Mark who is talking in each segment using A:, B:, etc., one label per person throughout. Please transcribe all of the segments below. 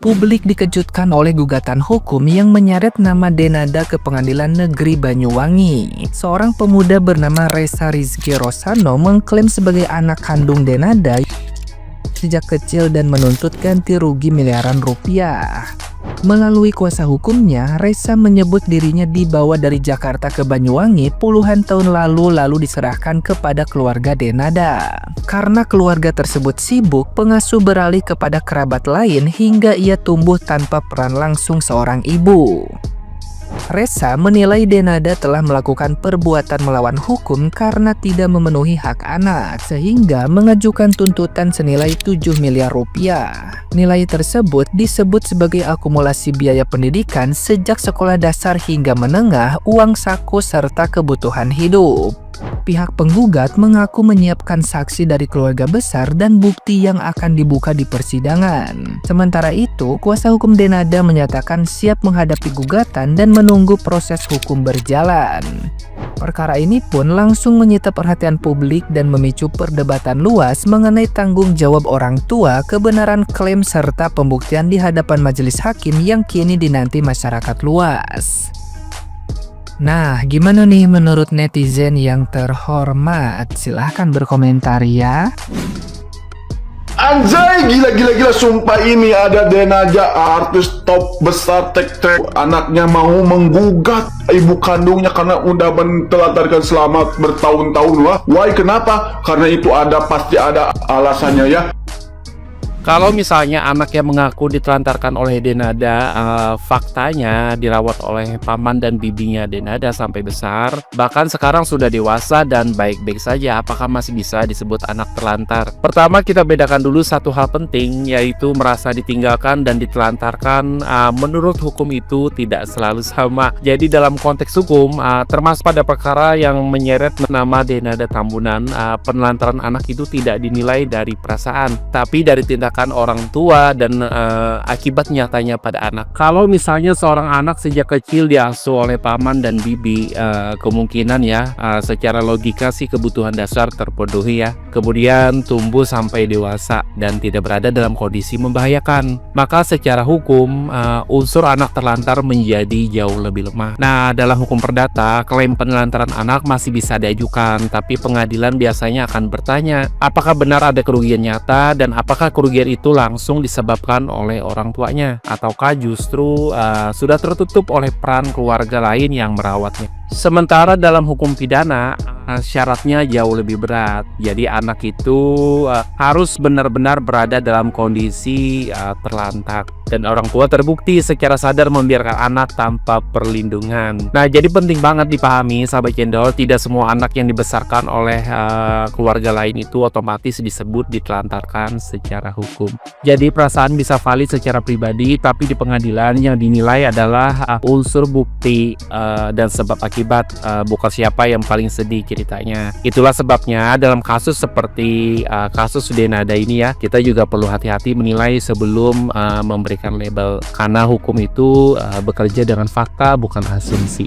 A: Publik dikejutkan oleh gugatan hukum yang menyeret nama Denada ke Pengadilan Negeri Banyuwangi. Seorang pemuda bernama Reza Rizky Rosano mengklaim sebagai anak kandung Denada sejak kecil dan menuntut ganti rugi miliaran rupiah. Melalui kuasa hukumnya, Reza menyebut dirinya dibawa dari Jakarta ke Banyuwangi puluhan tahun lalu diserahkan kepada keluarga Denada. Karena keluarga tersebut sibuk, pengasuh beralih kepada kerabat lain hingga ia tumbuh tanpa peran langsung seorang ibu. Reza menilai Denada telah melakukan perbuatan melawan hukum karena tidak memenuhi hak anak, sehingga mengajukan tuntutan senilai 7 miliar rupiah. Nilai tersebut disebut sebagai akumulasi biaya pendidikan sejak sekolah dasar hingga menengah, uang saku, serta kebutuhan hidup. Pihak penggugat mengaku menyiapkan saksi dari keluarga besar dan bukti yang akan dibuka di persidangan. Sementara itu, kuasa hukum Denada menyatakan siap menghadapi gugatan dan menunggu proses hukum berjalan. Perkara ini pun langsung menyita perhatian publik dan memicu perdebatan luas mengenai tanggung jawab orang tua, kebenaran klaim, serta pembuktian di hadapan majelis hakim yang kini dinanti masyarakat luas. Nah, gimana nih menurut netizen yang terhormat? Silahkan berkomentar ya.
B: Anjay, gila, sumpah ini ada Denada, artis top besar tek-tek. Anaknya mau menggugat ibu kandungnya karena udah mentelantarkan selama bertahun-tahun. Why, kenapa? Karena itu pasti ada alasannya ya.
C: Kalau misalnya anak yang mengaku ditelantarkan oleh Denada, faktanya dirawat oleh paman dan bibinya Denada sampai besar, bahkan sekarang sudah dewasa dan baik-baik saja, apakah masih bisa disebut anak terlantar? Pertama, kita bedakan dulu satu hal penting, yaitu merasa ditinggalkan dan ditelantarkan. Menurut hukum itu tidak selalu sama. Jadi dalam konteks hukum, termasuk pada perkara yang menyeret nama Denada Tambunan, penelantaran anak itu tidak dinilai dari perasaan, tapi dari tindakan orang tua dan akibat nyatanya pada anak. Kalau misalnya seorang anak sejak kecil diasuh oleh paman dan bibi, kemungkinan ya secara logika sih kebutuhan dasar terpenuhi ya. Kemudian tumbuh sampai dewasa dan tidak berada dalam kondisi membahayakan, maka secara hukum unsur anak terlantar menjadi jauh lebih lemah. Nah, dalam hukum perdata, klaim penelantaran anak masih bisa diajukan, tapi pengadilan biasanya akan bertanya apakah benar ada kerugian nyata dan apakah kerugian itu langsung disebabkan oleh orang tuanya ataukah justru sudah tertutup oleh peran keluarga lain yang merawatnya. Sementara dalam hukum pidana syaratnya jauh lebih berat. Jadi anak itu harus benar-benar berada dalam kondisi terlantar dan orang tua terbukti secara sadar membiarkan anak tanpa perlindungan. Nah, jadi penting banget dipahami sahabat cendol, tidak semua anak yang dibesarkan oleh keluarga lain itu otomatis disebut ditelantarkan secara hukum. Jadi perasaan bisa valid secara pribadi, tapi di pengadilan yang dinilai adalah unsur bukti dan sebab akibat, bukan siapa yang paling sedih ceritanya. Itulah sebabnya dalam kasus seperti kasus Denada ini ya, kita juga perlu hati-hati menilai sebelum memberikan label, karena hukum itu bekerja dengan fakta bukan asumsi.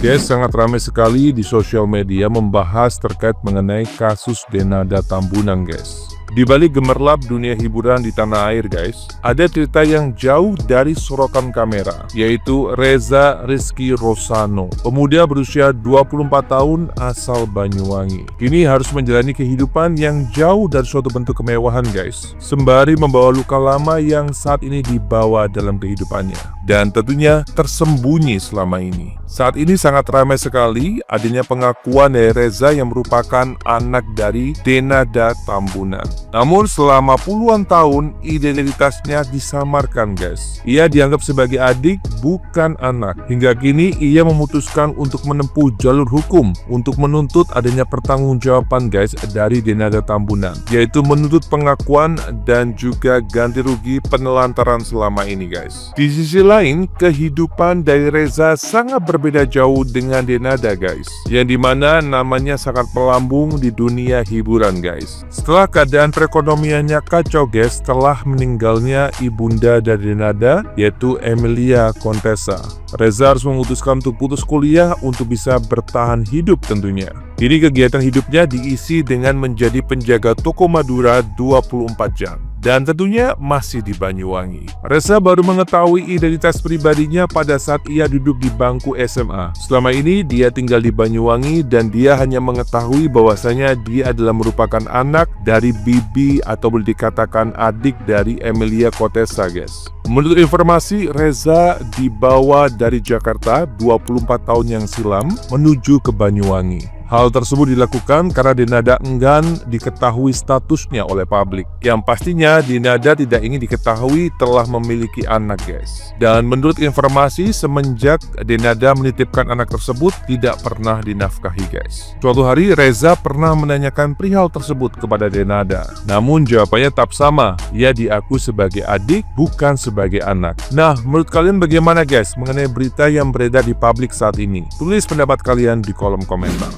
D: Guys, sangat ramai sekali di sosial media membahas terkait mengenai kasus Denada Tambunan guys. Di balik gemerlap dunia hiburan di tanah air guys, ada cerita yang jauh dari sorotan kamera, yaitu Reza Rizky Rosano, pemuda berusia 24 tahun asal Banyuwangi. Kini harus menjalani kehidupan yang jauh dari suatu bentuk kemewahan guys, sembari membawa luka lama yang saat ini dibawa dalam kehidupannya, dan tentunya tersembunyi selama ini. Saat ini sangat ramai sekali adanya pengakuan dari Reza yang merupakan anak dari Denada Tambunan. Namun selama puluhan tahun identitasnya disamarkan guys. Ia dianggap sebagai adik, bukan anak. Hingga kini ia memutuskan untuk menempuh jalur hukum untuk menuntut adanya pertanggungjawaban guys dari Denada Tambunan, yaitu menuntut pengakuan dan juga ganti rugi penelantaran selama ini guys. Di sisi lain, kehidupan dari Reza sangat berbeda jauh dengan Denada guys, yang dimana namanya sangat melambung di dunia hiburan guys. Setelah keadaan perekonomiannya kacau guys setelah meninggalnya ibunda dari Denada, yaitu Emilia Contessa, Reza harus memutuskan untuk putus kuliah untuk bisa bertahan hidup tentunya. Kini kegiatan hidupnya diisi dengan menjadi penjaga toko Madura 24 jam. dan tentunya masih di Banyuwangi. Reza baru mengetahui identitas pribadinya pada saat ia duduk di bangku SMA. Selama ini dia tinggal di Banyuwangi dan dia hanya mengetahui bahwasanya dia adalah merupakan anak dari bibi atau boleh dikatakan adik dari Emilia Contessa, guys. Menurut informasi, Reza dibawa dari Jakarta 24 tahun yang silam menuju ke Banyuwangi. Hal tersebut dilakukan karena Denada enggan diketahui statusnya oleh publik. Yang pastinya Denada tidak ingin diketahui telah memiliki anak, guys. Dan menurut informasi, semenjak Denada menitipkan anak tersebut tidak pernah dinafkahi, guys. Suatu hari Reza pernah menanyakan perihal tersebut kepada Denada. Namun jawabannya tetap sama, ia diaku sebagai adik bukan sebagai anak. Nah, menurut kalian bagaimana, guys, mengenai berita yang beredar di publik saat ini? Tulis pendapat kalian di kolom komentar.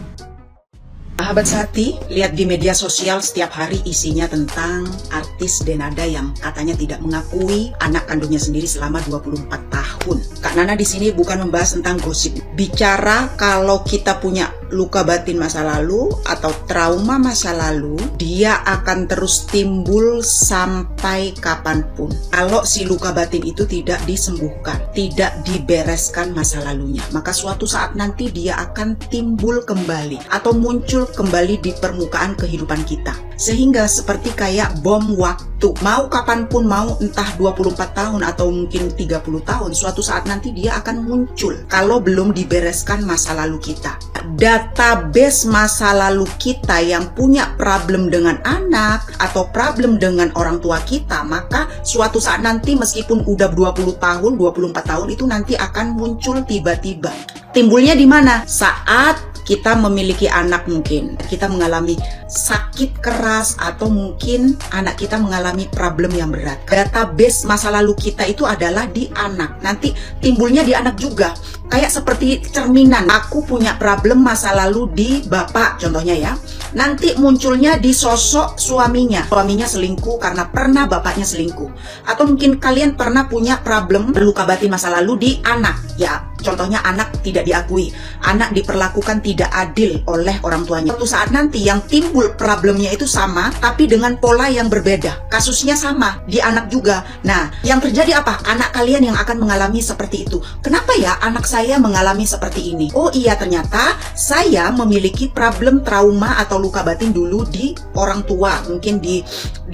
E: Sahabat Sehati, lihat di media sosial setiap hari isinya tentang artis Denada yang katanya tidak mengakui anak kandungnya sendiri selama 24 tahun. Kak Nana di sini bukan membahas tentang gosip. Bicara kalau kita punya luka batin masa lalu atau trauma masa lalu, dia akan terus timbul sampai kapanpun. Kalau si luka batin itu tidak disembuhkan, tidak dibereskan masa lalunya, maka suatu saat nanti dia akan timbul kembali atau muncul kembali di permukaan kehidupan kita. Sehingga seperti kayak bom waktu, mau kapanpun, mau entah 24 tahun atau mungkin 30 tahun, suatu saat nanti dia akan muncul kalau belum dibereskan masa lalu kita. Database masa lalu kita yang punya problem dengan anak atau problem dengan orang tua kita, maka suatu saat nanti meskipun udah 20 tahun, 24 tahun itu nanti akan muncul tiba-tiba. Timbulnya di mana? Saat kita memiliki anak, mungkin kita mengalami sakit keras atau mungkin anak kita mengalami problem yang berat. Database masa lalu kita itu adalah di anak. Nanti timbulnya di anak juga. Kayak seperti cerminan. Aku punya problem masa lalu di bapak, contohnya ya. Nanti munculnya di sosok suaminya. Suaminya selingkuh karena pernah bapaknya selingkuh. Atau mungkin kalian pernah punya problem luka batin masa lalu di anak. Ya, contohnya anak tidak diakui. Anak diperlakukan tidak adil oleh orang tuanya. Suatu saat nanti yang timbul problemnya itu sama, tapi dengan pola yang berbeda. Kasusnya sama, di anak juga. Nah, yang terjadi apa? Anak kalian yang akan mengalami seperti itu. Kenapa ya anak saya mengalami seperti ini? Oh iya, ternyata saya memiliki problem trauma atau luka batin dulu di orang tua. Mungkin di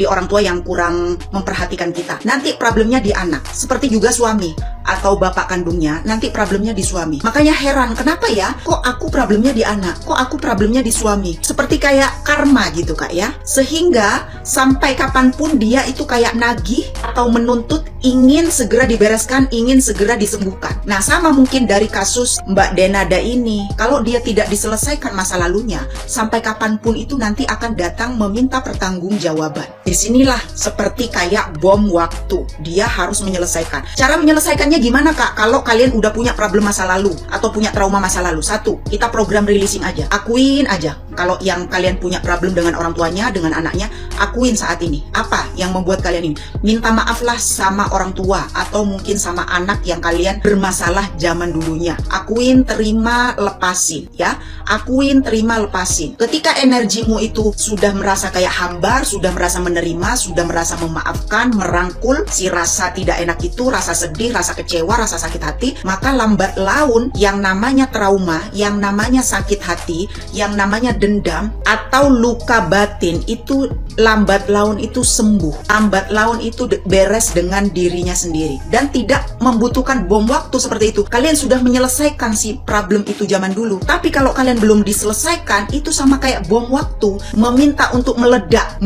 E: orang tua yang kurang memperhatikan kita. Nanti problemnya di anak. Seperti juga suami atau bapak kandungnya, nanti problemnya di suami. Makanya heran, kenapa ya? Kok aku problemnya di anak? Kok aku problemnya di suami? Seperti kayak karma gitu, Kak ya. Sehingga sampai kapanpun dia itu kayak nagih atau menuntut ingin segera dibereskan, ingin segera disembuhkan. Nah, sama mungkin dari kasus Mbak Denada ini. Kalau dia tidak diselesaikan masa lalunya, sampai kapanpun itu nanti akan datang meminta pertanggungjawaban. Disinilah seperti kayak bom waktu. Dia harus menyelesaikan. Cara menyelesaikannya gimana, Kak? Kalau kalian udah punya problem masa lalu atau punya trauma masa lalu, satu, kita program releasing aja. Akuin aja. Kalau yang kalian punya problem dengan orang tuanya, dengan anaknya, akuin saat ini. Apa yang membuat kalian ini? Minta maaflah sama orang tua atau mungkin sama anak yang kalian bermasalah zaman dulunya. Akuin, terima, lepasin ya. Akuin, terima, lepasin. Ketika energimu itu sudah merasa kayak hambar, sudah merasa menerima, sudah merasa memaafkan, merangkul si rasa tidak enak itu, rasa sedih, rasa kecewa, rasa sakit hati, maka lambat laun yang namanya trauma, yang namanya sakit hati, yang namanya dendam atau luka batin itu lambat laun itu sembuh. Lambat laun itu beres dengan dirinya sendiri dan tidak membutuhkan bom waktu seperti itu. Kalian sudah menyelesaikan si problem itu zaman dulu. Tapi kalau kalian belum diselesaikan, itu sama kayak bom waktu, meminta untuk meledak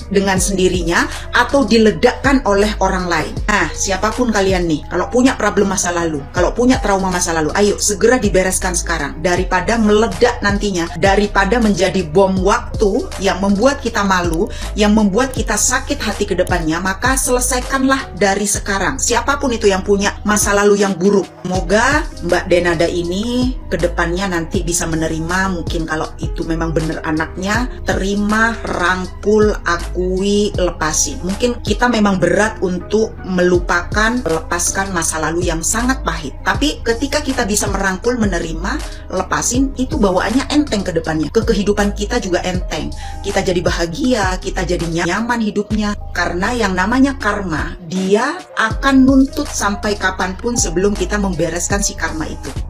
E: dengan sendirinya atau diledakkan oleh orang lain. Nah, siapapun kalian nih, kalau punya problem masa lalu, kalau punya trauma masa lalu, ayo segera dibereskan sekarang daripada meledak nantinya, daripada menjadi bom waktu yang membuat kita malu, yang membuat kita sakit hati ke depannya. Maka selesaikanlah dari sekarang. Siapapun itu yang punya masa lalu yang buruk. Semoga Mbak Denada ini ke depannya nanti bisa menerima, mungkin kalau itu memang benar anaknya, terima, rangkul, aku mengakui, lepasin. Mungkin kita memang berat untuk melupakan, lepaskan masa lalu yang sangat pahit. Tapi ketika kita bisa merangkul, menerima, lepasin, itu bawaannya enteng ke depannya. Ke kehidupan kita juga enteng. Kita jadi bahagia, kita jadi nyaman hidupnya. Karena yang namanya karma, dia akan nuntut sampai kapanpun sebelum kita membereskan si karma itu.